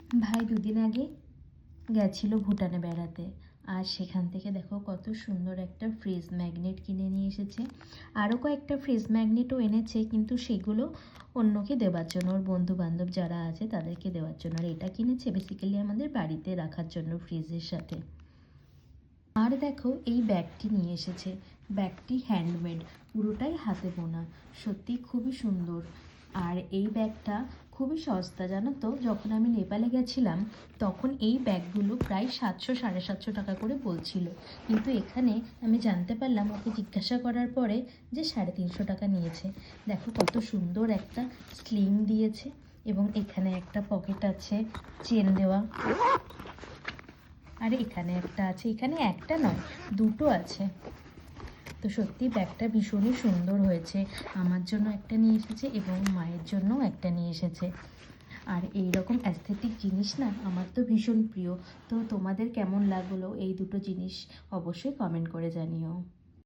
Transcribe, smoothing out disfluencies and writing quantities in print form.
ভাই দুদিন আগে গেছিল ভুটানে বেড়াতে, আর সেখান থেকে দেখো কত সুন্দর একটা ফ্রিজ ম্যাগনেট কিনে নিয়ে এসেছে। আরও কয়েকটা ফ্রিজ ম্যাগনেটও এনেছে, কিন্তু সেগুলো অন্যকে দেওয়ার জন্য, ওর বন্ধু বান্ধব যারা আছে তাদেরকে দেওয়ার জন্য। আর এটা কিনেছে বেসিক্যালি আমাদের বাড়িতে রাখার জন্য ফ্রিজের সাথে। আর দেখো এই ব্যাগটি নিয়ে এসেছে। ব্যাগটি হ্যান্ডমেড, পুরোটাই হাতে বোনা, সত্যি খুবই সুন্দর। আর এই ব্যাগটা খুবই সস্তা, জানো তো। যখন আমি নেপালে গেছিলাম তখন এই ব্যাগগুলো প্রায় 700-750 টাকা করে বলছিল, কিন্তু এখানে আমি জানতে পারলাম ওকে জিজ্ঞাসা করার পরে যে 350 টাকা নিয়েছে। দেখো কত সুন্দর একটা স্লিং দিয়েছে, এবং এখানে একটা পকেট আছে চেন দেওয়া। আর এখানে একটা আছে, এখানে একটা নয় দুটো আছে। তো সত্যি ব্যাগটা ভীষণই সুন্দর হয়েছে। আমার জন্য একটা নিয়ে এসেছে এবং মায়ের জন্যও একটা নিয়ে এসেছে। আর এই রকম অ্যাস্থেটিক জিনিস না আমার তো ভীষণ প্রিয়। তো তোমাদের কেমন লাগলো এই দুটো জিনিস অবশ্যই কমেন্ট করে জানিও।